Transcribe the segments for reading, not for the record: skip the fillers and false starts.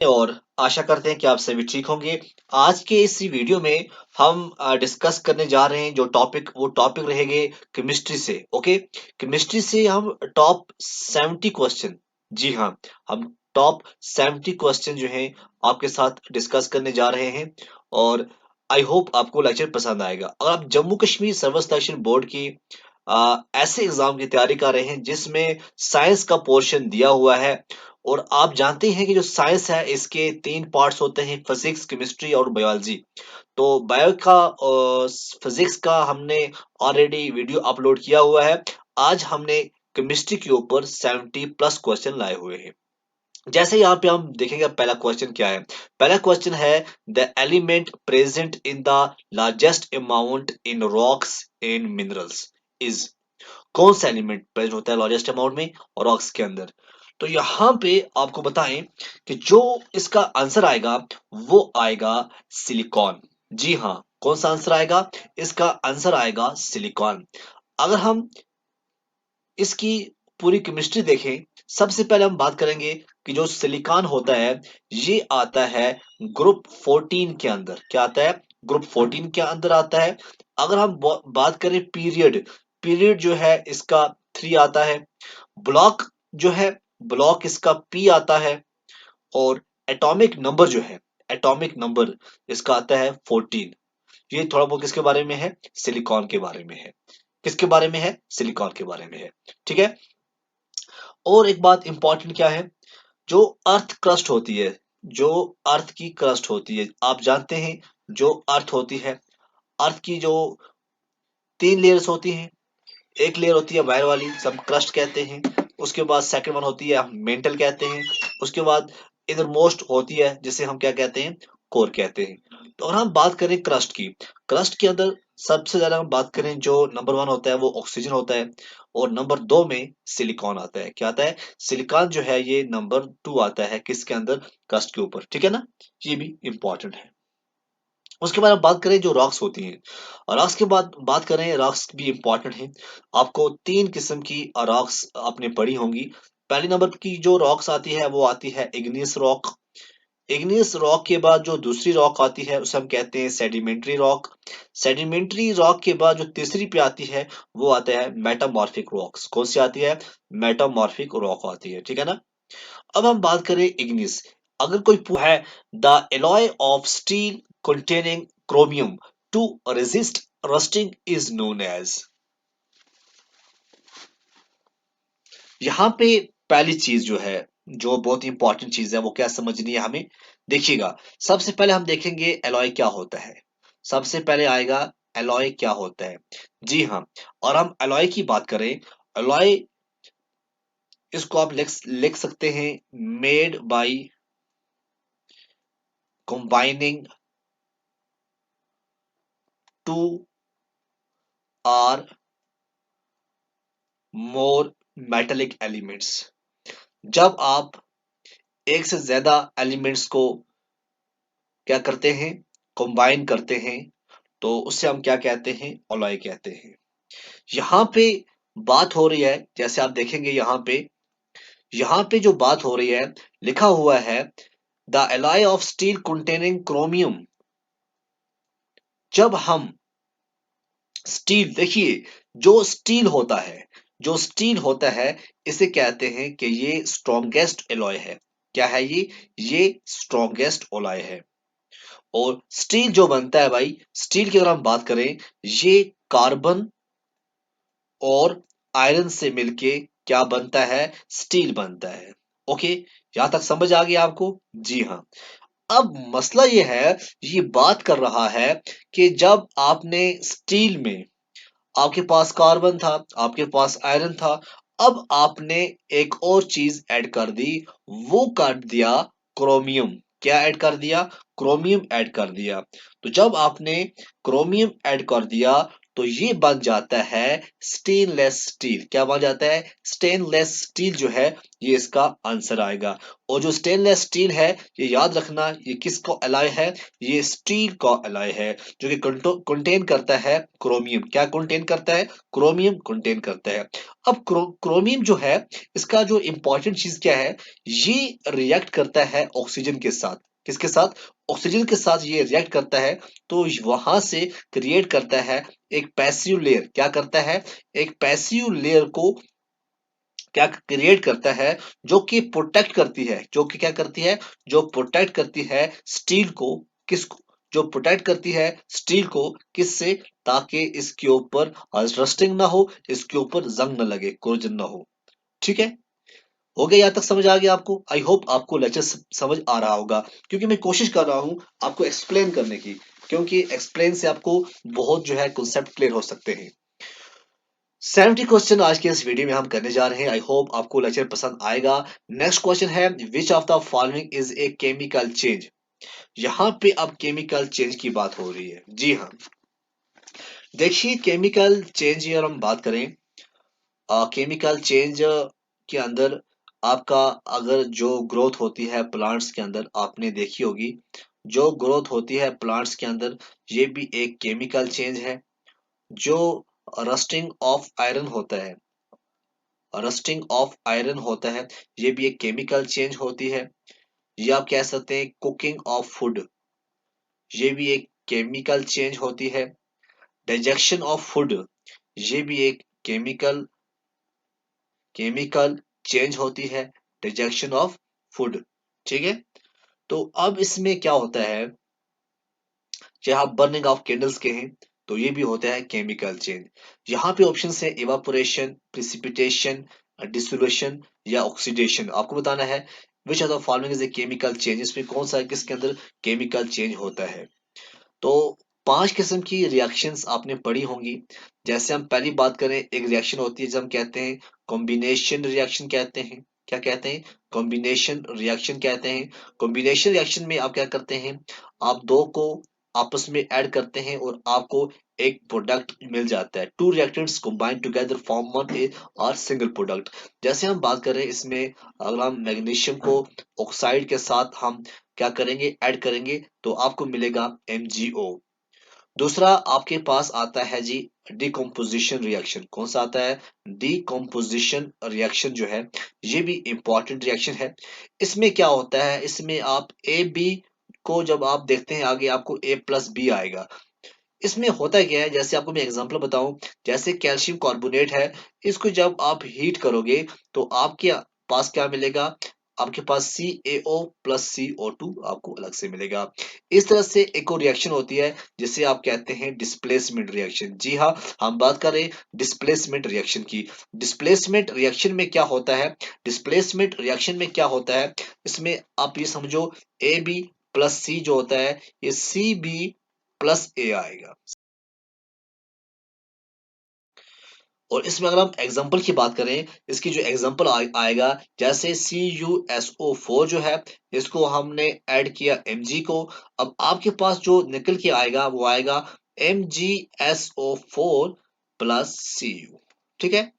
और आशा करते हैं कि आप सभी ठीक होंगे। आज के इस वीडियो में हम डिस्कस करने जा रहे हैं जो टॉपिक वो टॉपिक रहेंगे केमिस्ट्री से। ओके, केमिस्ट्री से हम टॉप 70 क्वेश्चन, जी हाँ, हम टॉप 70 क्वेश्चन जो हैं आपके साथ डिस्कस करने जा रहे हैं। और आई होप आपको लेक्चर पसंद आएगा। अगर आप Jammu Kashmir service selection board की ऐसे एग्जाम की तैयारी कर रहे हैं जिसमें साइंस का पोर्शन दिया हुआ है, और आप जानते हैं कि जो साइंस है इसके 3 पार्ट्स होते हैं, फिजिक्स, केमिस्ट्री और बायोलॉजी। तो बायो का फिजिक्स का हमने ऑलरेडी वीडियो अपलोड किया हुआ है। आज हमने केमिस्ट्री के ऊपर 70 प्लस क्वेश्चन लाए हुए हैं। जैसे यहाँ पे हम देखेंगे पहला क्वेश्चन क्या है। पहला क्वेश्चन है the element present in the largest amount in rocks in minerals is. कौन सा एलिमेंट प्रेजेंट होता है लार्जेस्ट अमाउंट में और रॉक्स के अंदर। तो यहाँ पे आपको बताएं कि जो इसका आंसर आएगा वो आएगा सिलिकॉन। जी हाँ, कौन सा आंसर आएगा? इसका आंसर आएगा सिलिकॉन। अगर हम इसकी पूरी केमिस्ट्री देखें, सबसे पहले हम बात करेंगे कि जो सिलिकॉन होता है ये आता है ग्रुप 14 के अंदर। क्या आता है? ग्रुप 14 के अंदर आता है। अगर हम बात करें पीरियड, पीरियड जो है इसका 3 आता है। ब्लॉक जो है, ब्लॉक इसका पी आता है। और एटॉमिक नंबर जो है, एटॉमिक नंबर इसका आता है 14। ये थोड़ा बहुत किसके बारे में है? सिलिकॉन के बारे में है। किसके बारे में है? सिलिकॉन के बारे में है। ठीक है। और एक बात इंपॉर्टेंट क्या है, जो अर्थ क्रस्ट होती है, जो अर्थ की क्रस्ट होती है, आप जानते हैं जो अर्थ होती है, अर्थ की जो 3 लेयर्स होती हैं। एक लेयर होती है वायर वाली, सब क्रस्ट कहते हैं। उसके बाद सेकंड वन होती है हम मेंटल कहते हैं। उसके बाद इधर मोस्ट होती है जिसे हम क्या कहते हैं? कोर कहते हैं। तो और हम बात करें क्रस्ट की, क्रस्ट के अंदर सबसे ज्यादा हम बात करें जो नंबर 1 होता है वो ऑक्सीजन होता है। और नंबर 2 में सिलिकॉन आता है। क्या आता है? सिलिकॉन जो है ये नंबर 2 आता है किसके अंदर? क्रस्ट के ऊपर। ठीक है ना, ये भी इंपॉर्टेंट है। उसके बाद हम बात करें जो रॉक्स होती हैं, रॉक्स के बाद बात करें, रॉक्स भी इंपॉर्टेंट है। आपको 3 किस्म की रॉक्स आपने पढ़ी होंगी। पहली नंबर की जो रॉक्स आती है वो आती है इग्नियस रॉक। इग्नियस रॉक के बाद जो दूसरी रॉक आती है उसे हम कहते हैं सेडिमेंट्री रॉक। सेडिमेंट्री रॉक के बाद जो तीसरी पे आती है वो आता है मेटामॉर्फिक रॉक्स। कौन सी आती है? मेटामॉर्फिक रॉक आती है। ठीक है ना। अब हम बात करें इग्निस। अगर कोई है the alloy of steel containing chromium to resist rusting is known as। यहाँ पे पहली चीज जो है, जो बहुत इंपॉर्टेंट चीज है वो क्या समझनी है हमें, देखिएगा। सबसे पहले हम देखेंगे एलॉय क्या होता है। सबसे पहले आएगा एलॉय क्या होता है। जी हाँ, और हम एलॉय की बात करें, एलॉय इसको आप लिख सकते हैं made by combining two or more metallic elements. जब आप एक से ज्यादा एलिमेंट्स को क्या करते हैं? कंबाइन करते हैं, तो उससे हम क्या कहते हैं? अलॉय कहते हैं। यहाँ पे बात हो रही है, जैसे आप देखेंगे यहाँ पे जो बात हो रही है, लिखा हुआ है the alloy of steel containing chromium. जब हम स्टील, देखिए, जो स्टील होता है, जो स्टील होता है इसे कहते हैं कि ये स्ट्रॉन्गेस्ट एलॉय है। क्या है ये स्ट्रॉन्गेस्ट एलॉय है। और स्टील जो बनता है भाई, स्टील की अगर हम बात करें, ये कार्बन और आयरन से मिलके क्या बनता है? स्टील बनता है। ओके, यहां तक समझ आ गया आपको? जी हाँ। अब मसला ये है, ये बात कर रहा है कि जब आपने स्टील में, आपके पास कार्बन था, आपके पास आयरन था, अब आपने एक और चीज ऐड कर दी, वो कर दिया क्रोमियम। क्या ऐड कर दिया? क्रोमियम ऐड कर दिया। तो जब आपने क्रोमियम ऐड कर दिया तो ये बन जाता है स्टेनलेस स्टील। क्या बन जाता है? स्टेनलेस स्टील जो है ये इसका आंसर आएगा। और जो स्टेनलेस स्टील है ये याद रखना, ये किसको एलॉय है? ये स्टील का एलॉय है जो कि कंटेन करता है क्रोमियम। क्या कंटेन करता है? क्रोमियम कंटेन करता है। अब क्रोमियम जो है इसका जो इंपॉर्टेंट चीज क्या है, ये रिएक्ट करता है ऑक्सीजन के साथ। किसके साथ? ऑक्सीजन के साथ ये रिएक्ट करता है। तो वहां से क्रिएट करता है एक पैसिव लेयर। क्या करता है? एक पैसिव लेयर को क्या क्रिएट करता है, जो कि प्रोटेक्ट करती है, जो कि क्या करती है, जो प्रोटेक्ट करती है स्टील को। किसको? जो प्रोटेक्ट करती है स्टील को, किससे? ताकि इसके ऊपर रस्टिंग ना हो, इसके ऊपर जंग न लगे, कोरोजन ना हो। ठीक है, हो गया? यहाँ तक समझ आ गया आपको? आई होप आपको लेक्चर समझ आ रहा होगा, क्योंकि मैं कोशिश कर रहा हूं आपको एक्सप्लेन करने की, क्योंकि एक्सप्लेन से आपको बहुत जो है कॉन्सेप्ट क्लियर हो सकते हैं। 70 क्वेश्चन आज के इस वीडियो में हम करने जा रहे हैं। आई होप आपको लेक्चर पसंद आएगा। नेक्स्ट क्वेश्चन है, which of the following is a chemical change. यहाँ पे अब केमिकल चेंज की बात हो रही है। जी हाँ, देखिए केमिकल चेंज की अगर हम बात करें, केमिकल चेंज के अंदर आपका अगर जो ग्रोथ होती है प्लांट्स के अंदर, आपने देखी होगी, जो ग्रोथ होती है प्लांट्स के अंदर, ये भी एक केमिकल चेंज है। जो रस्टिंग ऑफ आयरन होता है, रस्टिंग ऑफ आयरन होता है, ये भी एक केमिकल चेंज होती है। या आप कह सकते हैं कुकिंग ऑफ फूड, ये भी एक केमिकल चेंज होती है। डाइजेशन ऑफ फूड, ये भी एक केमिकल केमिकल चेंज होती है। डाइजेशन ऑफ फूड, ठीक है। तो अब इसमें क्या होता है, चाहे आप बर्निंग ऑफ कैंडल्स के हैं, तो ये भी होता है केमिकल चेंज। यहाँ पे ऑप्शन है इवापोरेशन, प्रिसिपिटेशन, डिसोल्यूशन या ऑक्सीडेशन। आपको बताना है which of the following is a chemical change, इसमें कौन सा किसके अंदर केमिकल चेंज होता है। तो 5 किस्म की रिएक्शंस आपने पढ़ी होंगी। जैसे हम पहली बात करें, एक रिएक्शन होती है जब हम कहते हैं कॉम्बिनेशन रिएक्शन कहते हैं। क्या कहते हैं? कॉम्बिनेशन रिएक्शन कहते हैं। कॉम्बिनेशन रिएक्शन में आप क्या करते हैं, आप दो को आपस में ऐड करते हैं और आपको एक प्रोडक्ट मिल जाता है। Two reactants combine together form one a और सिंगल प्रोडक्ट। जैसे हम बात करें इसमें, अगर हम मैग्नीशियम को ऑक्साइड के साथ हम क्या करेंगे, ऐड करेंगे, तो आपको मिलेगा MgO। दूसरा आपके पास आता है जी डिकम्पोजिशन रिएक्शन। कौन सा आता है? डिकम्पोजिशन रिएक्शन जो है ये भी इंपॉर्टेंट रिएक्शन है। इसमें क्या होता है, इसमें आप ए बी को जब आप देखते हैं आगे, आपको A+B आएगा। इसमें होता क्या है, जैसे आपको मैं एग्जांपल बताऊं, जैसे कैल्शियम कार्बोनेट है, इसको जब आप हीट करोगे तो आपके पास क्या मिलेगा, आपके पास CaO+CO2 आपको अलग से मिलेगा। इस तरह से एक और रिएक्शन होती है जिसे आप कहते हैं डिस्प्लेसमेंट रिएक्शन। जी हाँ, हम बात करें डिस्प्लेसमेंट रिएक्शन की। डिस्प्लेसमेंट रिएक्शन में क्या होता है, डिस्प्लेसमेंट रिएक्शन में क्या होता है, इसमें आप ये समझो AB+C जो होता है, ये CB+A आएगा। और इसमें अगर हम एग्जाम्पल की बात करें, इसकी जो एग्जाम्पल आएगा, जैसे CuSO4 जो है, इसको हमने ऐड किया Mg को। अब आपके पास जो निकल के आएगा वो आएगा MgSO4 प्लस Cu। ठीक है,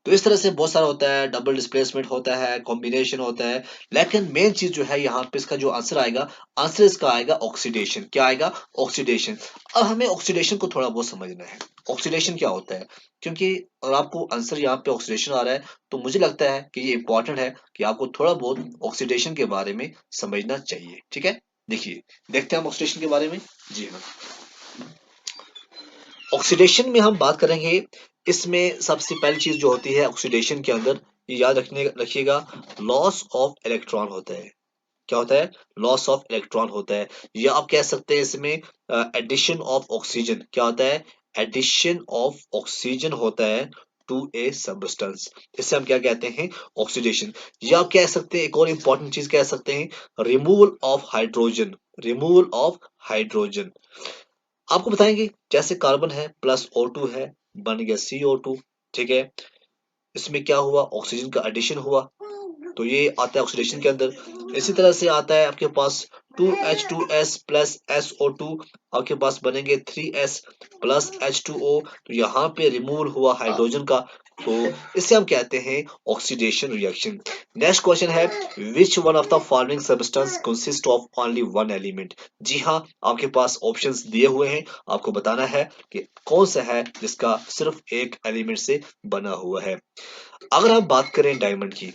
तो इस तरह से बहुत सारा होता है, डबल डिस्प्लेसमेंट होता है, कॉम्बिनेशन होता है। लेकिन मेन चीज जो है यहाँ पे इसका जो आंसर आएगा, आंसर इसका आएगा ऑक्सीडेशन। क्या आएगा? ऑक्सीडेशन। अब हमें ऑक्सीडेशन को थोड़ा बहुत समझना है, ऑक्सीडेशन क्या होता है, क्योंकि अगर आपको आंसर यहाँ पे ऑक्सीडेशन आ रहा है, तो मुझे लगता है कि ये इंपॉर्टेंट है कि आपको थोड़ा बहुत ऑक्सीडेशन के बारे में समझना चाहिए। ठीक है, देखिए, देखते हैं हम ऑक्सीडेशन के बारे में। जी हाँ, ऑक्सीडेशन में हम बात करेंगे, इसमें सबसे पहली चीज जो होती है ऑक्सीडेशन के अंदर, ये याद रखिएगा, लॉस ऑफ इलेक्ट्रॉन होता है। क्या होता है? लॉस ऑफ इलेक्ट्रॉन होता है। या आप कह सकते हैं इसमें एडिशन ऑफ ऑक्सीजन। क्या होता है? एडिशन ऑफ ऑक्सीजन होता है टू ए सब्सटेंस। इसे हम क्या कहते हैं? ऑक्सीडेशन। या आप कह सकते हैं, एक और इंपॉर्टेंट चीज कह सकते हैं, removal of hydrogen. Removal of hydrogen आपको बताएंगे, जैसे कार्बन है +O2 है, बन गया CO2। ठीक है, इसमें क्या हुआ, ऑक्सीजन का एडिशन हुआ, तो ये आता है ऑक्सीडेशन के अंदर। इसी तरह से आता है आपके पास 2H2S प्लस SO2, आपके पास बनेंगे 3S प्लस H2O। तो यहाँ पे रिमूवल हुआ हाइड्रोजन का, तो इसे हम कहते हैं ऑक्सीडेशन रिएक्शन। नेक्स्ट क्वेश्चन है, which one of the following substance consist of only one element. जी हाँ, आपके पास ऑप्शंस दिए हुए हैं, आपको बताना है कि कौन सा है जिसका सिर्फ एक एलिमेंट से बना हुआ है। अगर हम बात करें डायमंड की,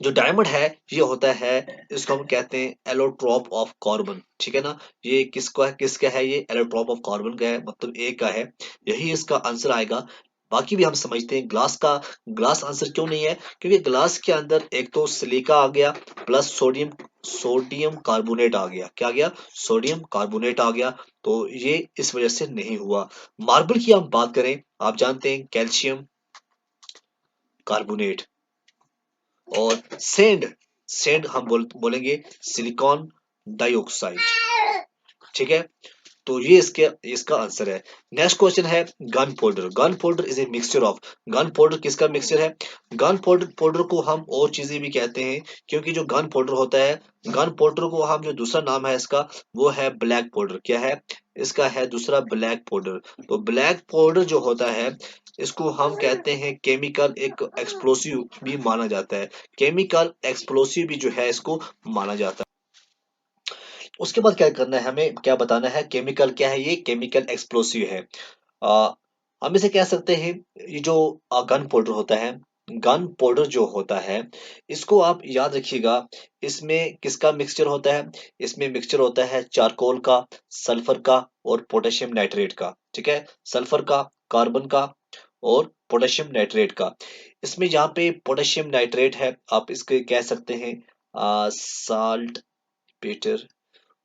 जो डायमंड है ये होता है, इसको हम कहते हैं एलोट्रॉप ऑफ कार्बन, ठीक है ना। ये किसका है, ये एलोट्रॉप ऑफ कार्बन का है, मतलब ए का है, यही इसका आंसर आएगा। बाकी भी हम समझते हैं ग्लास का, ग्लास आंसर क्यों नहीं है, क्योंकि ग्लास के अंदर एक तो सिलिका आ गया प्लस सोडियम, सोडियम कार्बोनेट आ गया, क्या आ गया, सोडियम कार्बोनेट आ गया, तो ये इस वजह से नहीं हुआ। मार्बल की हम बात करें, आप जानते हैं कैल्शियम कार्बोनेट, और सेंड, सेंड हम बोलेंगे सिलिकॉन डाइऑक्साइड, ठीक है। तो ये इसके इसका आंसर है। नेक्स्ट क्वेश्चन है, gun powder, gun powder is a mixture of, gun powder किसका मिक्सचर है, गन पाउडर, पाउडर को हम और चीजें भी कहते हैं, क्योंकि जो गन पाउडर होता है, गन पाउडर को हम, जो दूसरा नाम है इसका वो है ब्लैक पाउडर, क्या है, इसका है दूसरा ब्लैक पाउडर। तो ब्लैक पाउडर जो होता है, इसको हम कहते हैं केमिकल एक एक्सप्लोसिव भी माना जाता है, केमिकल एक्सप्लोसिव भी जो है इसको माना जाता है। उसके बाद क्या करना है, हमें क्या बताना है, केमिकल क्या है, ये केमिकल एक्सप्लोसिव है। आ, हम इसे कह सकते हैं, ये जो गन पाउडर होता है, गन पाउडर जो होता है, इसको आप याद रखिएगा, इसमें किसका मिक्सचर होता है, इसमें मिक्सचर होता है चारकोल का, सल्फर का और पोटेशियम नाइट्रेट का, ठीक है, सल्फर का, कार्बन का और पोटेशियम नाइट्रेट का। इसमें यहाँ पे पोटेशियम नाइट्रेट है, आप इसके कह सकते हैं साल्ट पेटर,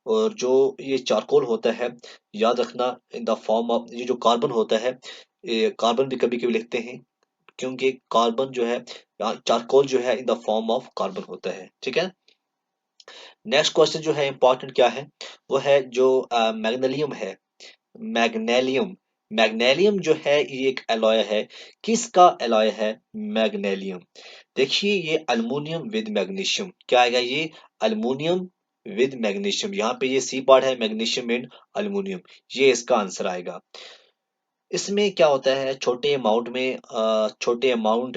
और जो ये चारकोल होता है, याद रखना इन द फॉर्म ऑफ, ये जो कार्बन होता है, ये कार्बन भी कभी कभी लिखते हैं, क्योंकि कार्बन जो है, चारकोल जो है in the form of carbon होता है, ठीक है। नेक्स्ट क्वेश्चन जो है इंपॉर्टेंट क्या है, वो है जो मैग्नीशियम है, मैग्नेलियम, मैग्नेलियम जो है ये एक एलॉय है, किसका एलॉय है, मैग्नेलियम। देखिए ये अल्युमिनियम विद मैग्नीशियम, क्या आएगा ये, अल्युमिनियम विद मैग्नीशियम, यहाँ पे ये सी पार्ट है, मैग्नीशियम एंड अल्युमिनियम, ये इसका आंसर आएगा। इसमें क्या होता है, छोटे अमाउंट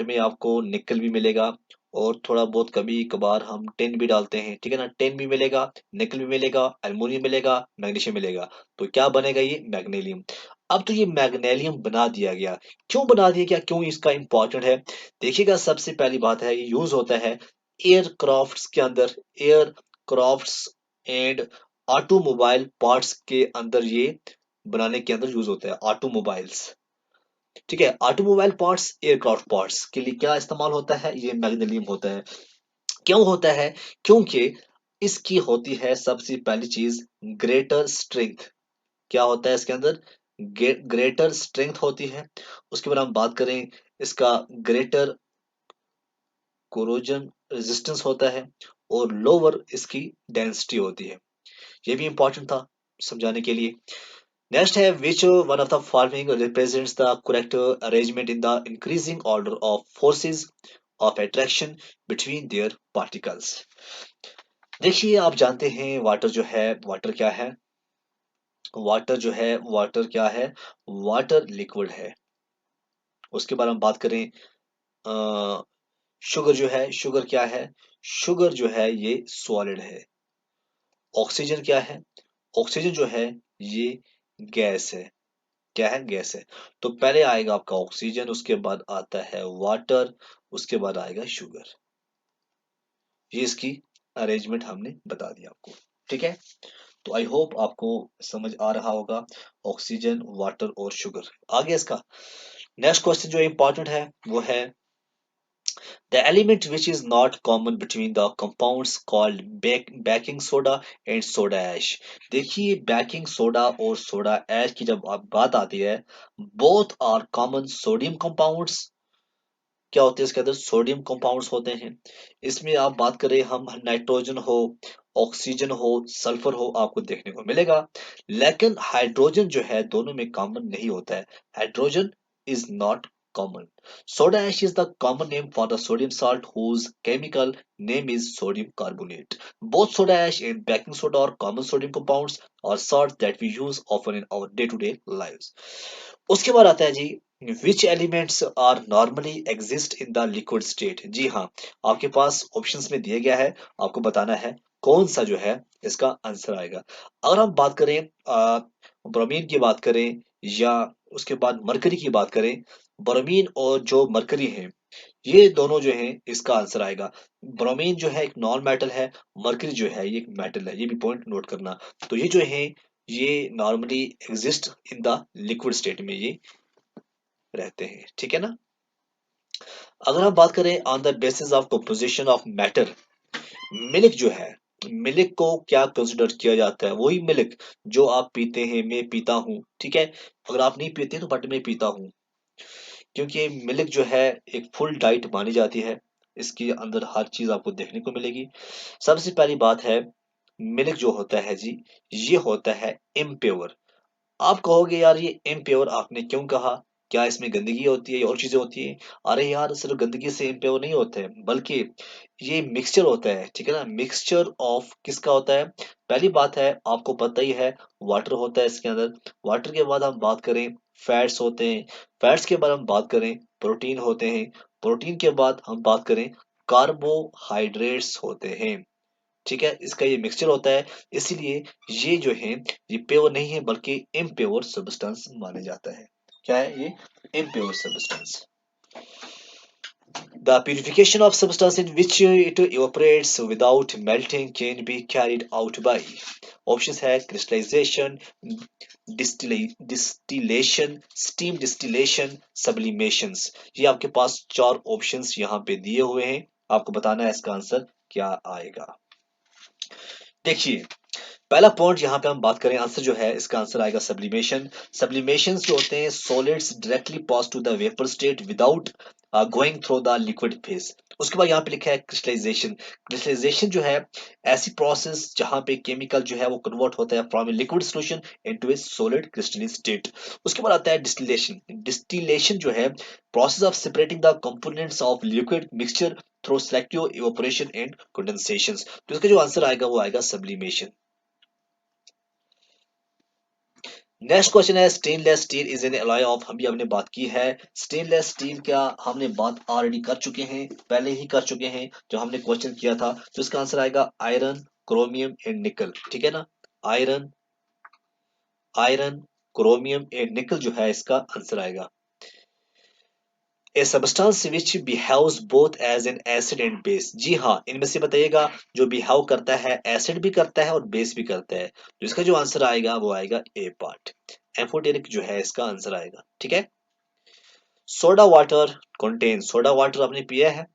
में आपको निकल भी मिलेगा, और थोड़ा बहुत कभी कभार हम टिन भी डालते हैं, ठीक है ना, टिन भी मिलेगा, निकल भी मिलेगा, अल्युमिनियम मिलेगा, मैग्नीशियम मिलेगा, तो क्या बनेगा ये, मैग्नीशियम। अब तो ये मैग्नीशियम बना दिया गया, क्यों बना दिया गया, क्यों इसका इंपॉर्टेंट है, देखिएगा सबसे पहली बात है, ये यूज होता है एयरक्राफ्ट्स के अंदर, एयरक्राफ्ट्स एंड ऑटोमोबाइल पार्ट्स के अंदर, ये बनाने के अंदर यूज होता है, ऑटोमोबाइल्स, ठीक है, ऑटोमोबाइल पार्ट्स, एयरक्राफ्ट पार्ट्स के लिए क्या इस्तेमाल होता है, ये मैग्नीशियम होता है। क्यों होता है, क्योंकि इसकी होती है सबसे पहली चीज ग्रेटर स्ट्रेंथ, क्या होता है इसके अंदर, ग्रेटर स्ट्रेंथ होती है। उसके बाद हम बात करें, इसका ग्रेटर कोरोजन रेजिस्टेंस होता है, और लोअर इसकी डेंसिटी होती है, ये भी इंपॉर्टेंट था समझाने के लिए। Next है, which one of the following represents the correct arrangement in the increasing order of forces of attraction between their particles। देखिए आप जानते हैं वाटर जो है, वाटर क्या है, वाटर जो है, वाटर क्या है, वाटर लिक्विड है। उसके बाद हम बात करें, शुगर जो है, शुगर क्या है, शुगर जो है ये सॉलिड है। ऑक्सीजन क्या है, ऑक्सीजन जो है ये गैस है, क्या है, गैस है। तो पहले आएगा आपका ऑक्सीजन, उसके बाद आता है वाटर, उसके बाद आएगा शुगर, ये इसकी अरेंजमेंट हमने बता दिया आपको, ठीक है। तो आई होप आपको समझ आ रहा होगा, ऑक्सीजन, वाटर और शुगर। आगे इसका नेक्स्ट क्वेश्चन जो इंपॉर्टेंट है वो है, the element which is not common between the compounds called baking soda and soda ash। देखिए बेकिंग सोडा और सोडा ऐश की जब आप बात आती है, both are common sodium compounds, क्या होते हैं इसके अंदर, सोडियम कंपाउंड्स होते हैं। इसमें आप बात करें, हम नाइट्रोजन हो, ऑक्सीजन हो, सल्फर हो, आपको देखने को मिलेगा, लेकिन हाइड्रोजन जो है दोनों में कॉमन नहीं होता है, hydrogen is not common. Soda ash is the common name for the sodium salt whose chemical name is sodium carbonate. Both soda ash and baking soda are common sodium compounds or salts that we use often in our day-to-day lives. उसके बाद आता है जी, which elements are normally exist in the liquid state. जी हाँ, आपके पास options में दिया गया है, आपको बताना है कौन सा जो है इसका आंसर आएगा। अगर हम बात करें ब्रोमीन की बात करें या उसके बाद मरकरी की बात करें, ब्रोमीन और जो मरकरी है ये दोनों जो हैं इसका आंसर आएगा। ब्रोमीन जो है एक नॉन मेटल है, मरकरी जो है ये एक मेटल है, ये भी पॉइंट नोट करना। तो ये जो है ये normally exist in the liquid state में ये रहते हैं, ठीक है ना। अगर हम बात करें on the basis of composition of matter, milk जो है, मिल्क को क्या कंसिडर किया जाता है, वही मिल्क जो आप पीते हैं, मैं पीता हूँ, ठीक है। अगर आप नहीं पीते तो बट मैं पीता हूँ, क्योंकि मिल्क जो है एक फुल डाइट मानी जाती है, इसके अंदर हर चीज आपको देखने को मिलेगी। सबसे पहली बात है, मिल्क जो होता है जी, ये होता है इम्प्योर। आप कहोगे यार ये इम्प्योर आपने क्यों कहा, क्या इसमें गंदगी होती है या और चीजें होती है। अरे यार सिर्फ गंदगी से इम्प्योर नहीं होते हैं, बल्कि ये मिक्सचर होता है, ठीक है ना। मिक्सचर ऑफ किसका होता है, पहली बात है आपको पता ही है, वाटर होता है इसके अंदर। वाटर के बाद हम बात करें फैट्स होते हैं, फैट्स के बाद हम बात करें प्रोटीन होते हैं, प्रोटीन के बाद हम बात करें कार्बोहाइड्रेट्स होते हैं, ठीक है। इसका ये मिक्सचर होता है, इसीलिए ये जो है ये प्योर नहीं है बल्कि इम्प्योर सब्सटेंस माना जाता है। क्या है ये, impure substance. The purification of substance in which it evaporates without melting can be carried out by options है crystallization, distillation, steam distillation, sublimations। ये आपके पास चार ऑप्शंस यहाँ पे दिए हुए हैं, आपको बताना है इसका आंसर क्या आएगा। देखिए पहला पॉइंट यहाँ पे हम बात करें, आंसर जो है इसका आंसर आएगा सब्लिमेशन। सब्लिमेशन जो होते हैं solids directly pass to the vapour state without going through the liquid phase. उसके बाद यहाँ पे लिखा है क्रिस्टलाइजेशन। क्रिस्टलाइजेशन जो है ऐसी प्रोसेस जहाँ पे केमिकल जो है वो कन्वर्ट होता है from a liquid solution into A solid crystalline state. उसके बाद आता है डिस्टिलेशन। डिस्टिलेशन जो है process of separating the components of liquid mixture through selective evaporation and condensation. तो इसका जो आंसर आएगा वो आएगा सब्लिमेशन। नेक्स्ट क्वेश्चन है stainless steel is an alloy of, हम भी हमने बात की है स्टेनलेस स्टील, क्या हमने बात ऑलरेडी कर चुके हैं, पहले ही कर चुके हैं जो हमने क्वेश्चन किया था। तो इसका आंसर आएगा आयरन, क्रोमियम एंड निकल, ठीक है ना। आयरन, आयरन, क्रोमियम एंड निकल जो है इसका आंसर आएगा। A substance which behaves both as an acid and base. जी हाँ, इनमें से बताइएगा जो बिहेव करता है, एसिड भी करता है और बेस भी करता है। तो इसका जो आंसर आएगा वो आएगा ए पार्ट, एम्फोटेरिक जो है इसका आंसर आएगा, ठीक है। Soda water contain, soda water आपने पिया है,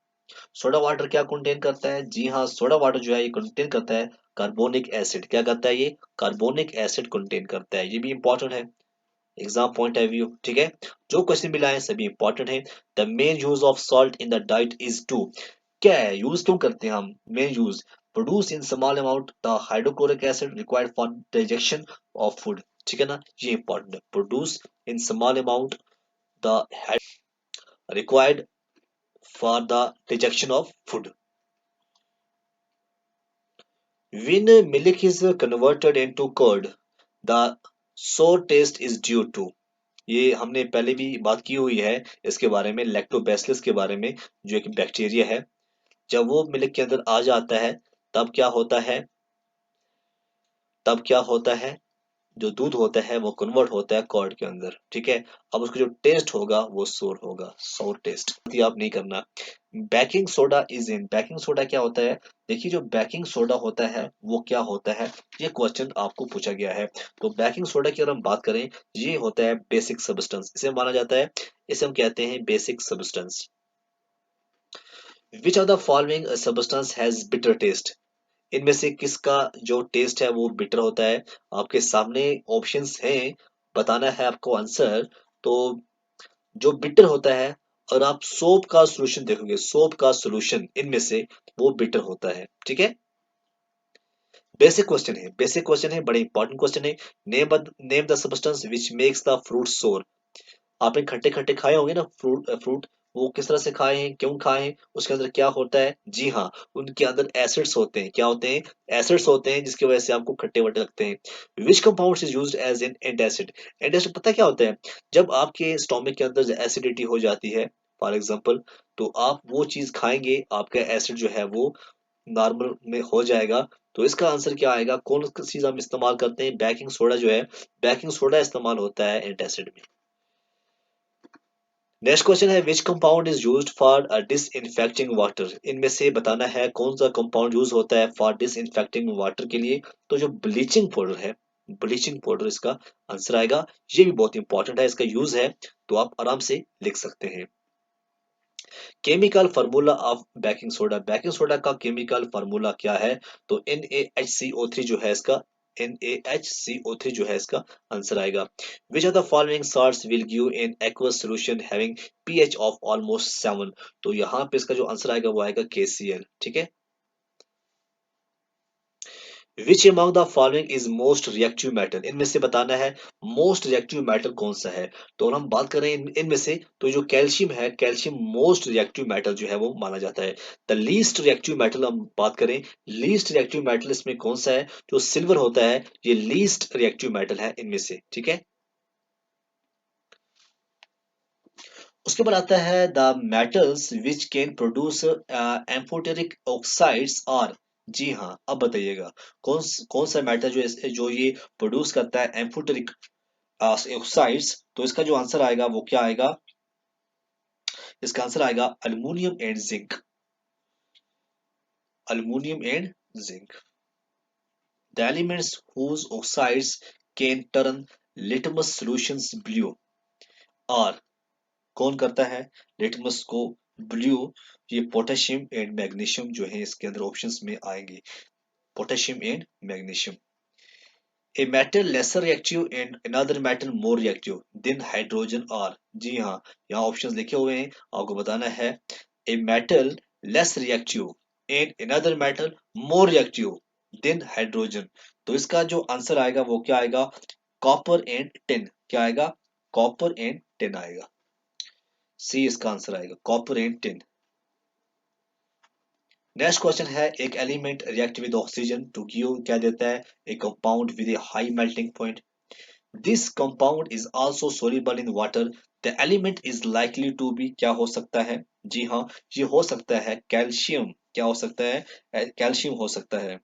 सोडा वाटर क्या कंटेन करता है, जी हाँ सोडा वाटर जो है ये कंटेन करता है कार्बोनिक एसिड। क्या करता है ये, कार्बोनिक एसिड कंटेन करता है, ये भी इंपॉर्टेंट है एग्जाम पॉइंट ऑफ व्यू, ठीक है। जो क्वेश्चन मिला है सभी इंपॉर्टेंट है। The main use of salt in the diet is to, क्या है यूज क्यों करते हैं हम, main use produce in small amount the hydrochloric acid required for digestion of food, ठीक है ना, ये इंपॉर्टेंट है, produce in small amount the required for the digestion of food. When milk is converted into curd, the sour taste is due to, ये हमने पहले भी बात की हुई है इसके बारे में, लैक्टोबैसिलस के बारे में, जो एक बैक्टीरिया है। जब वो मिल्क के अंदर आ जाता है तब क्या होता है, तब क्या होता है, जो दूध होता है वो कन्वर्ट होता है कर्ड के अंदर, ठीक है। अब उसका जो टेस्ट होगा वो सोर होगा, सोर टेस्ट, ये आप नहीं करना। Baking soda is in, baking soda क्या होता है, देखिए जो बेकिंग सोडा होता है वो क्या होता है, ये क्वेश्चन आपको पूछा गया है। तो बेकिंग सोडा की अगर हम बात करें, ये होता है बेसिक सब्सटेंस, इसे माना जाता है, इसे हम कहते हैं basic substance. Which of the following substance has bitter taste, इनमें से किसका जो टेस्ट है वो बिटर होता है। आपके सामने ऑप्शंस हैं, बताना है आपको आंसर। तो जो बिटर होता है, और आप सोप का सॉल्यूशन देखोगे, सोप का सॉल्यूशन इनमें से वो बिटर होता है, ठीक है। बेसिक क्वेश्चन है, बेसिक क्वेश्चन है, बड़े इंपॉर्टेंट क्वेश्चन है। Name name the substance which makes the fruit सोर। आपने खट्टे खट्टे खाए होंगे ना फ्रूट फ्रूट, वो किस तरह से खाए हैं, क्यों खाए हैं, उसके अंदर क्या होता है? जी हाँ, उनके अंदर एसिड्स होते हैं। क्या होते हैं? एसिड्स होते हैं, जिसकी वजह से आपको खट्टे वट्टे लगते हैं। Which compound is used as an antacid? Antacid पता क्या होता है? जब आपके स्टोमक के अंदर एसिडिटी हो जाती है फॉर एग्जाम्पल, तो आप वो चीज खाएंगे, आपका एसिड जो है वो नॉर्मल में हो जाएगा। तो इसका आंसर क्या आएगा? कौन सी चीज हम इस्तेमाल करते हैं? बेकिंग सोडा जो है, बेकिंग सोडा इस्तेमाल होता है एंटासिड में। नेक्स्ट क्वेश्चन है विच compound is used for disinfecting water? इनमें से बताना है कौन सा कंपाउंड यूज होता है फॉर डिसइंफेक्टिंग वाटर के लिए। तो जो ब्लीचिंग पाउडर है, ब्लीचिंग पाउडर इसका आंसर आएगा। ये भी बहुत इंपॉर्टेंट है, इसका यूज है, तो आप आराम से लिख सकते हैं। Chemical formula of baking soda? Baking soda का केमिकल फार्मूला क्या है? तो NaHCO3 जो है इसका, NaHCO3 जो है इसका आंसर आएगा। विच of the following salts will give in aqueous solution having pH of almost 7? तो यहाँ पे इसका जो आंसर आएगा वो आएगा KCl। ठीक है। Which among the following is most reactive metal? इनमें से बताना है मोस्ट रिएक्टिव मेटल कौन सा है। तो अगर हम बात करें इनमें से, तो जो कैल्शियम है, कैल्शियम मोस्ट रिएक्टिव मेटल जो है वो माना जाता है। द लीस्ट रिएक्टिव मेटल हम बात करें, लीस्ट रिएक्टिव मेटल इसमें कौन सा है? जो सिल्वर होता है, ये लीस्ट रिएक्टिव मेटल है इनमें से। ठीक है। उसके बाद आता है the metals which can produce amphoteric oxides और, जी हाँ, अब बताइएगा कौन सा मेटल जो ये प्रोड्यूस करता है एम्फोटेरिक ऑक्साइड्स? तो इसका जो आंसर आएगा वो क्या आएगा? इसका आंसर आएगा aluminium and zinc. Aluminium and zinc. The elements whose oxides can turn litmus solutions blue और, कौन करता है लिटमस को ब्लू? ये पोटेशियम एंड मैग्नीशियम जो है इसके अंदर ऑप्शंस में आएंगे, potassium and magnesium. A metal lesser reactive and another metal more reactive than hydrogen और, जी हाँ, यहाँ ऑप्शंस लिखे हुए हैं, आपको बताना है। A metal less reactive and another metal more reactive than hydrogen. तो इसका जो आंसर आएगा वो क्या आएगा? Copper and tin. क्या आएगा? कॉपर एंड टिन आएगा। सी इसका आंसर आएगा, copper and tin. Next question है एक element react with oxygen to give क्या देता है? A compound with a high melting point. This compound is also soluble in water. The element is likely to be, क्या हो सकता है? जी हाँ, ये हो सकता है कैल्शियम। क्या हो सकता है? कैल्शियम हो सकता है।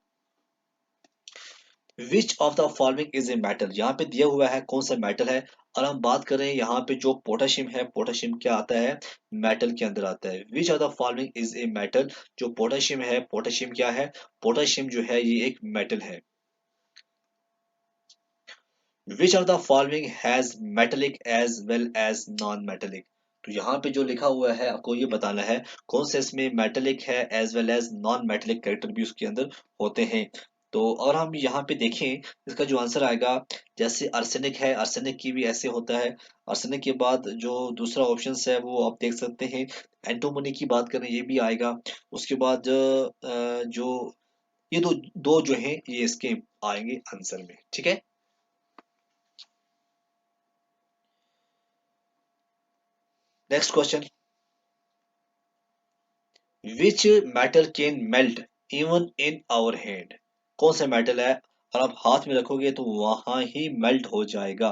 Which of the following is a metal? यहाँ पे दिया हुआ है कौन सा मेटल है। और हम बात करें यहाँ पे जो पोटेशियम है, पोटेशियम क्या आता है? मेटल के अंदर आता है। Which of the following is a metal? जो पोटेशियम है, पोटेशियम क्या है? पोटेशियम जो है ये एक मेटल है। Which of the following has metallic as well as non metallic? तो यहाँ पे जो लिखा हुआ है आपको ये बताना है कौन से इसमें मेटेलिक है as well as non metallic character भी उसके अंदर होते हैं। तो और हम यहाँ पे देखें, इसका जो आंसर आएगा, जैसे अर्सेनिक है, अर्सेनिक की भी ऐसे होता है। अर्सेनिक के बाद जो दूसरा ऑप्शन है वो आप देख सकते हैं, एंटोमनी की बात करें ये भी आएगा। उसके बाद जो ये दो दो जो हैं ये इसके आएंगे आंसर में। ठीक है। Next question, which metal can melt even in our hand? कौन सा मेटल है और आप हाथ में रखोगे तो वहां ही मेल्ट हो जाएगा?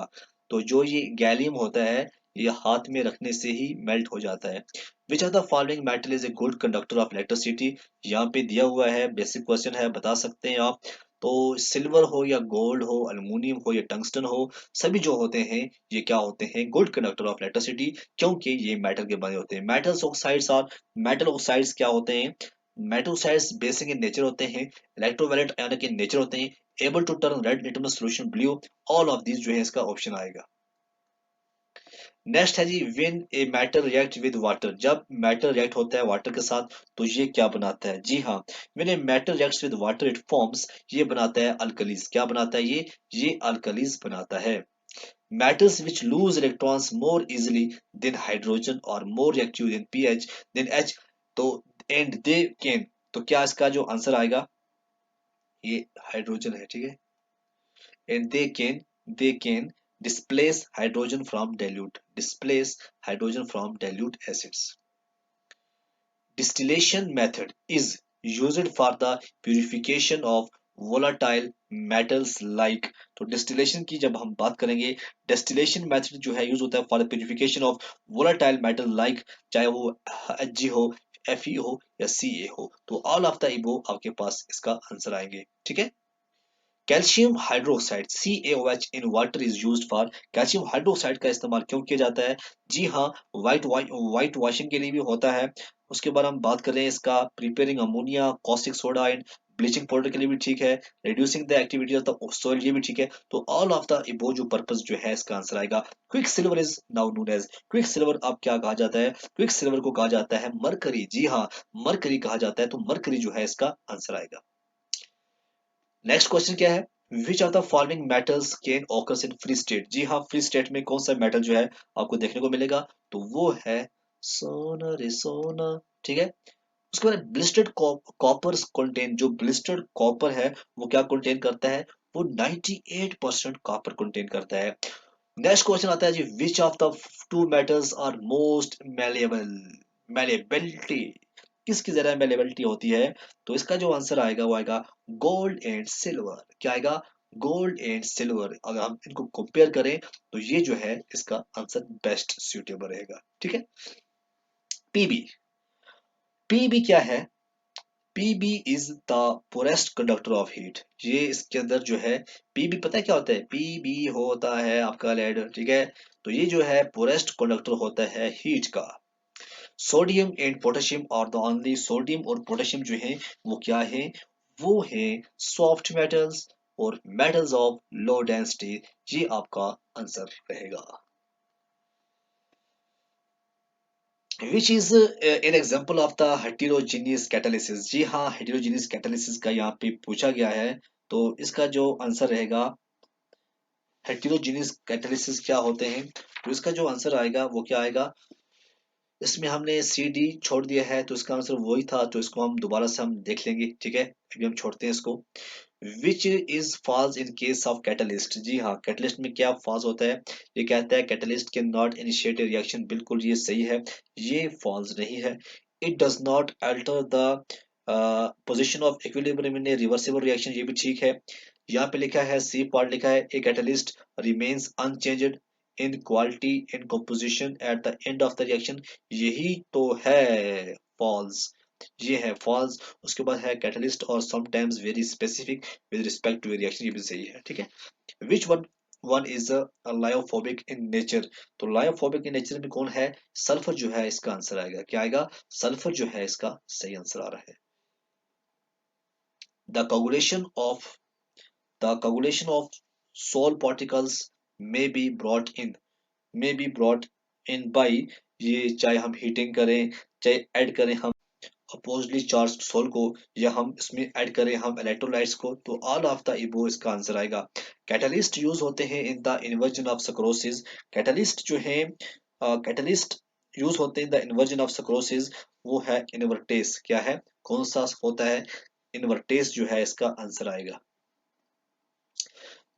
तो जो ये गैलियम होता है, ये हाथ में रखने से ही मेल्ट हो जाता है। Which of the following metal is a good conductor of electricity? यहाँ पे दिया हुआ है, बेसिक क्वेश्चन है, बता सकते हैं आप। तो सिल्वर हो या गोल्ड हो, अल्युमिनियम हो या टंगस्टन हो, सभी जो होते हैं ये क्या होते हैं? गुड कंडक्टर ऑफ इलेक्ट्रिसिटी, क्योंकि ये मेटल के बने होते हैं। मेटल्स ऑक्साइड्स और, मेटल ऑक्साइड्स क्या होते हैं? Metal oxides basic in nature होते हैं, इलेक्ट्रोवायलेट आयनिक इन नेचर होते हैं, able to turn red litmus solution blue. All of this जो है इसका ऑप्शन आएगा। नेक्स्ट है जी, when a metal react with water? जब मेटल रिएक्ट होता है वाटर के साथ तो ये क्या बनाता है? जी हाँ, when a metal reacts with water it forms, ये बनाता है अल्कलीज। क्या बनाता है ये अल्कलीज बनाता है। Metals which lose electrons more easily than hydrogen or more reactive than pH than H, तो and they can, तो क्या इसका जो आंसर आएगा? ये हाइड्रोजन है। ठीक है। and they can displace hydrogen from dilute acids. Distillation method is used for the purification of volatile metals like, तो डिस्टिलेशन की जब हम बात करेंगे, डिस्टिलेशन मेथड जो है यूज होता है for the purification of volatile metal like, चाहे वो Hg हो, Fe हो या Ca हो, तो ऑल ऑफ द इबो आपके पास इसका आंसर आएंगे। ठीक है। Calcium hydroxide CaOH in water is used for, calcium hydroxide का इस्तेमाल क्यों किया जाता है? जी हाँ, व्हाइट वॉशिंग के लिए भी होता है। उसके बाद हम बात करें इसका preparing ammonia, caustic soda and bleaching powder के लिए भी ठीक है, reducing the activity of the soil, ये भी ठीक है। तो ऑल ऑफ द इबो जो पर्पस जो है इसका आंसर आएगा। Quicksilver is now known as, quicksilver अब क्या कहा जाता है? क्विक सिल्वर को कहा जाता है मरकरी। जी हाँ, मरकरी कहा जाता है, तो मरकरी जो है इसका आंसर आएगा। नेक्स्ट क्वेश्चन क्या है? Which of the following metals can occurs in free state? जी हाँ, फ्री स्टेट में कौन सा मेटल जो है आपको देखने को मिलेगा? तो वो है सोना रे सोना। ठीक है। उसके बाद ब्लिस्टर्ड कॉपर कंटेन, जो ब्लिस्टर्ड कॉपर है वो क्या कंटेन करता है? वो 98% कॉपर कंटेन करता है। नेक्स्ट क्वेश्चन आता है जी, which of the two metals are most malleable? Malleability, किसकी ज्यादा मेलेबिलिटी होती है? तो इसका जो आंसर आएगा वो आएगा गोल्ड एंड सिल्वर। क्या आएगा? Gold and silver. अगर हम इनको कंपेयर करें तो ये जो है इसका आंसर बेस्ट सुटेबल रहेगा। ठीक है। पीबी, पीबी क्या है? PB is the poorest conductor of heat. ये इसके अंदर जो है पीबी, पता है क्या होता है? पीबी होता है आपका लेड। ठीक है। तो ये जो है पोरेस्ट कंडक्टर होता है हीट का। सोडियम एंड पोटेशियम और द ओनली, सोडियम और पोटेशियम जो है वो क्या है? वो है सॉफ्ट मेटल्स और मेटल्स ऑफ लो डेंसिटी। ये आपका आंसर रहेगा। Which is an example of the heterogeneous catalysis? जी हाँ, हेटेरोजेनियस कैटालिसिस का यहाँ पे पूछा गया है। तो इसका जो आंसर रहेगा, हेटेरोजेनियस कैटालिसिस क्या होते हैं? तो इसका जो आंसर आएगा वो क्या आएगा? इसमें हमने सी डी छोड़ दिया है, तो इसका आंसर वही था, तो इसको हम दोबारा से हम देख लेंगे। ठीक है, अभी हम छोड़ते हैं इसको। Which is false in case of catalyst? जी हाँ, कैटलिस्ट में क्या फॉल्स होता है? ये कहता है catalyst can not initiate reaction. बिल्कुल ये सही है, ये फॉल्स नहीं है। It does not alter the position of equilibrium in A reversible reaction, ये भी ठीक है। यहाँ पे लिखा है, सी पार्ट लिखा है, a catalyst remains unchanged in quality in composition at the end of the reaction, यही तो है फॉल्स। ये है फॉल्स। उसके बाद है कैटलिस्ट और sometimes very specific with respect to reaction, ये भी सही है। ठीक है। Which one one is lyophobic in nature? तो लायोफोबिक इन नेचर में कौन है? सल्फर जो है इसका आंसर आएगा। क्या आएगा? सल्फर जो है इसका सही आंसर आ रहा है। The coagulation of the coagulation of soil particles may be brought in, may be brought in by, ये चाहे हम हीटिंग करें, चाहे ऐड करें हम अपोजिटली चार्ज सोल को, या हम इसमें ऐड करें हम इलेक्ट्रोलाइट्स को, तो ऑल ऑफ द इबो इसका आंसर आएगा। कैटलिस्ट यूज होते हैं in the inversion of sucrose. Catalyst जो है, कैटलिस्ट यूज होते हैं in the inversion of sucrose, वो है इनवर्टेस। क्या है? कौन सा होता है? इनवर्टेस जो है इसका आंसर आएगा।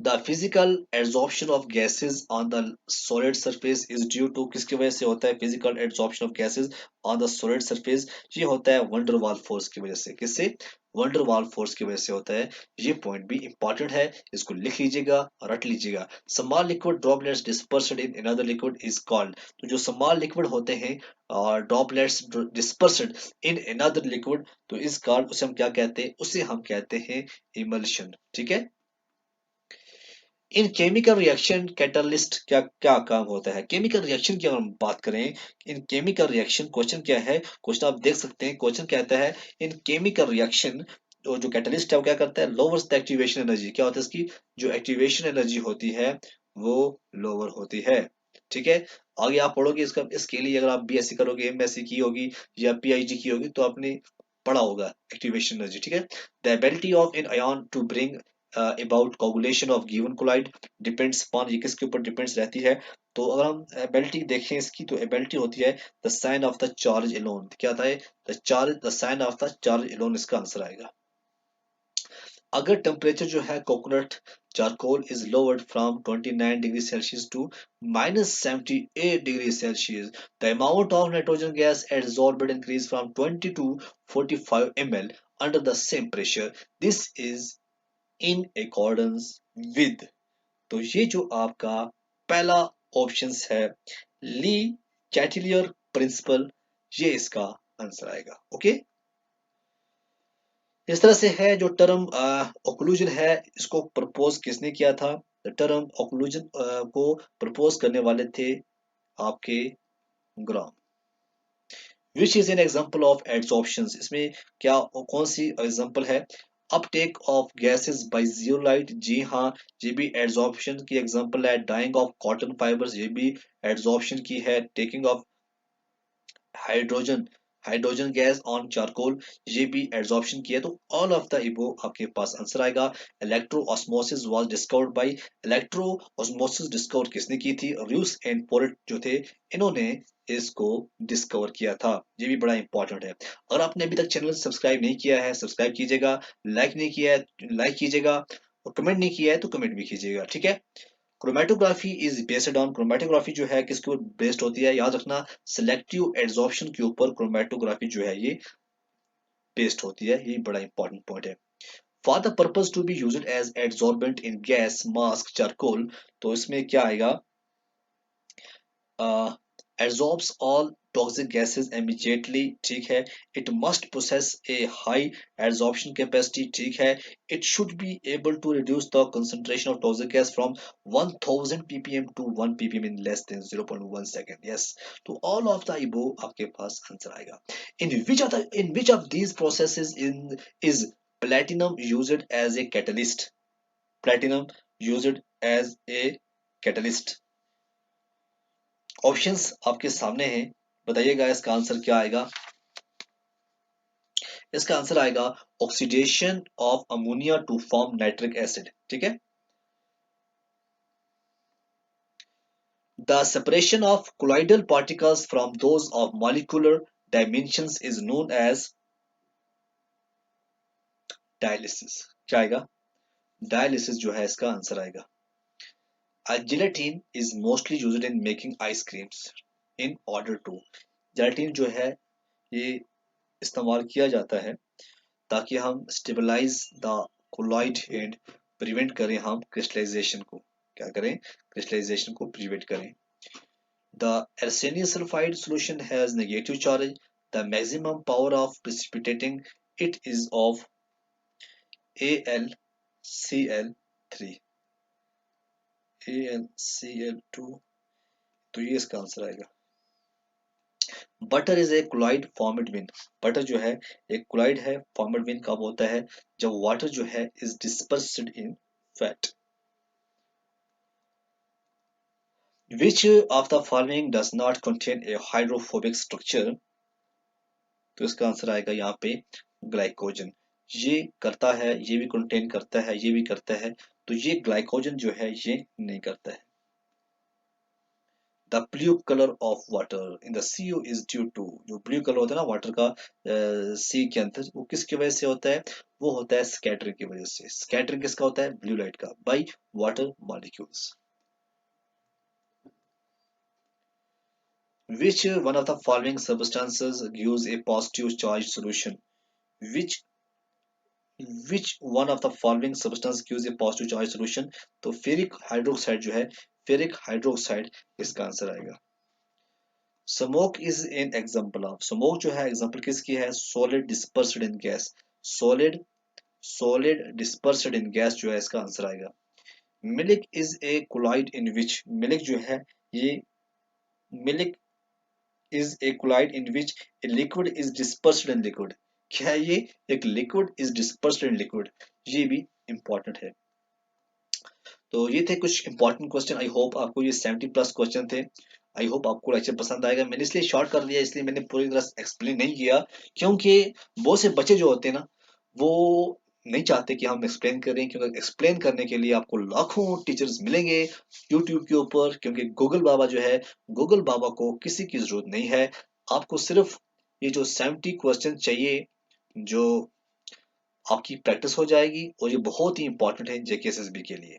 The physical adsorption of gases on the solid surface is due to, किसकी वजह से होता है physical adsorption of gases on the solid surface? ये होता है वंडर वाल फोर्स की वजह से। किससे? वंडर वाल फोर्स की वजह से होता है। ये पॉइंट भी इंपॉर्टेंट है, इसको लिख लीजिएगा और रट लीजिएगा। Small liquid droplets dispersed in another liquid is called, तो जो स्मॉल लिक्विड होते हैं और droplets dispersed in another liquid, तो इस कॉल्ड, उसे हम क्या कहते हैं? उसे हम कहते हैं इमल्शन। ठीक है। इन केमिकल रिएक्शन कैटलिस्ट क्या क्या काम होता है? केमिकल रिएक्शन की अगर हम बात करें, इन केमिकल रिएक्शन, क्वेश्चन क्या है? क्वेश्चन आप देख सकते हैं, क्वेश्चन कहता है इन केमिकल रिएक्शन, तो जो कैटलिस्ट है वो क्या करता है? Lowers the activation energy. क्या होता है इसकी? जो एक्टिवेशन एनर्जी होती है वो लोअर होती है। ठीक है। आगे आप पढ़ोगे इसका, इसके लिए अगर आप बीएससी करोगे, एमएससी की होगी या पीआईजी की होगी, तो आपने पढ़ा होगा एक्टिवेशन एनर्जी। ठीक है। The ability of an ion to bring about coagulation of given colloid depends upon, ये किसके ऊपर डिपेंड्स रहती है? तो अगर हम एबिलिटी देखें इसकी, तो एबिलिटी होती है the sign of the charge alone. क्या था? The charge, the sign of the charge alone इसका आंसर आएगा। अगर टेम्परेचर जो है coconut charcoal is lowered from 29 degree Celsius to -78 degree Celsius, the amount of nitrogen gas absorbed increase from 20 to 45 ml under the same pressure. This is in accordance with. तो ये जो आपका पहला option है, ली चैटिलियर principal, ये इसका answer आएगा। Okay, इस तरह से है जो टर्म ओक्लूजन है, इसको प्रपोज किसने किया था? टर्म ओक्लूजन को प्रपोज करने वाले थे आपके ग्राम। Which is an example of adsorption, इसमें क्या कौन सी एग्जाम्पल है? Uptake of gases by zeolite, जी हाँ, ये भी एड्सॉर्प्शन की एग्जाम्पल है। डाइंग ऑफ कॉटन फाइबर्स, ये भी एड्सॉर्प्शन की है। Taking of hydrogen hydrogen gas on charcoal, ये भी एड्सॉर्प्शन किया। तो ऑल ऑफ द इबो आपके पास आंसर आएगा। Electro osmosis was discovered by, electro osmosis discover किसने की थी? रूस एंड पोरेट जो थे, इन्होंने इसको डिस्कवर किया था। ये भी बड़ा इंपॉर्टेंट है। अगर आपने अभी तक चैनल सब्सक्राइब नहीं किया है, सब्सक्राइब कीजिएगा। लाइक नहीं किया है, लाइक कीजिएगा। और कमेंट नहीं किया है तो कमेंट भी कीजिएगा, ठीक है। Chromatography is based on, chromatography जो है किसके ऊपर बेस्ड होती है? याद रखना, सिलेक्टिव एड्सॉर्प्शन के ऊपर क्रोमेटोग्राफी जो है ये बेस्ड होती है। ये बड़ा इंपॉर्टेंट पॉइंट है। For the purpose to be used as adsorbent in gas mask charcoal, तो इसमें क्या आएगा? absorbs all toxic gases immediately, ठीक है। It must possess a high absorption capacity, ठीक है। It should be able to reduce the concentration of toxic gas from 1000 ppm to 1 ppm in less than 0.1 second. Yes, तो all of the above आपके पास answer आएगा। In which of these processes is platinum used as a catalyst? Platinum used as a catalyst. Options आपके सामने हैं, बताइएगा इसका answer क्या आएगा। इसका आंसर आएगा oxidation of ammonia to form nitric acid, ठीक है। The separation of colloidal particles from those of molecular dimensions is known as dialysis. क्या आएगा? डायलिसिस जो है इसका आंसर आएगा। Gelatin is mostly used in making ice creams in order to, gelatin जो है ये इस्तेमाल किया जाता है ताकि हम stabilize the colloid and prevent करें हम क्रिस्टलाइजेशन को। क्या करें? क्रिस्टलाइजेशन को प्रिवेंट करें। The arsenic sulfide solution has negative charge. The maximum power of precipitating it is of AlCl3, AlCl2, तो ये इसका आंसर आएगा। Butter is a chloride formed win, butter जो है एक क्लोराइड है, फॉर्मेड विन कब होता है? जब वाटर जो है is dispersed in fat. Which of the following does not contain a hydrophobic structure, तो इसका आंसर आएगा यहाँ पे ग्लाइकोजन। ये करता है, ये भी कंटेन करता है, ये भी करता है, तो ये ग्लाइकोजन जो है ये नहीं करता है। The blue colour of water in the sea is due to, जो ब्लू कलर होता है ना वाटर का सी के अंदर, वो किसकी वजह से होता है? वो होता है स्कैटरिंग की वजह से। स्कैटरिंग किसका होता है? ब्लू लाइट का, by water molecules. Which one of the following substances gives a positive charge solution? Which which one of the following substance gives a positive charge solution? तो फेरिक हाइड्रोक्साइड जो है, ferric hydroxide इसका answer आएगा। Smoke is an example of, smoke जो है example किसकी है? Solid dispersed in gas, solid solid dispersed in gas जो है इसका आंसर आएगा। Milk is a colloid in which, milk जो है ये, milk is a colloid in which a liquid is dispersed in liquid, क्या है ये? एक liquid is dispersed in liquid, ये भी इंपॉर्टेंट है। तो ये थे कुछ इंपॉर्टेंट क्वेश्चन। आई होप आपको ये 70+ क्वेश्चन थे। आई होप आपको लेक्चर पसंद आएगा। मैंने इसलिए शॉर्ट कर दिया, इसलिए मैंने पूरी तरह एक्सप्लेन नहीं किया, क्योंकि बहुत से बच्चे जो होते हैं ना, वो नहीं चाहते कि हम एक्सप्लेन करें, क्योंकि एक्सप्लेन करने के लिए आपको लाखों टीचर्स मिलेंगे यूट्यूब के ऊपर, क्योंकि गूगल बाबा जो है, गूगल बाबा को किसी की जरूरत नहीं है। आपको सिर्फ ये जो 70 क्वेश्चन चाहिए, जो आपकी प्रैक्टिस हो जाएगी और ये बहुत ही इंपॉर्टेंट है जेकेएसएसबी के लिए।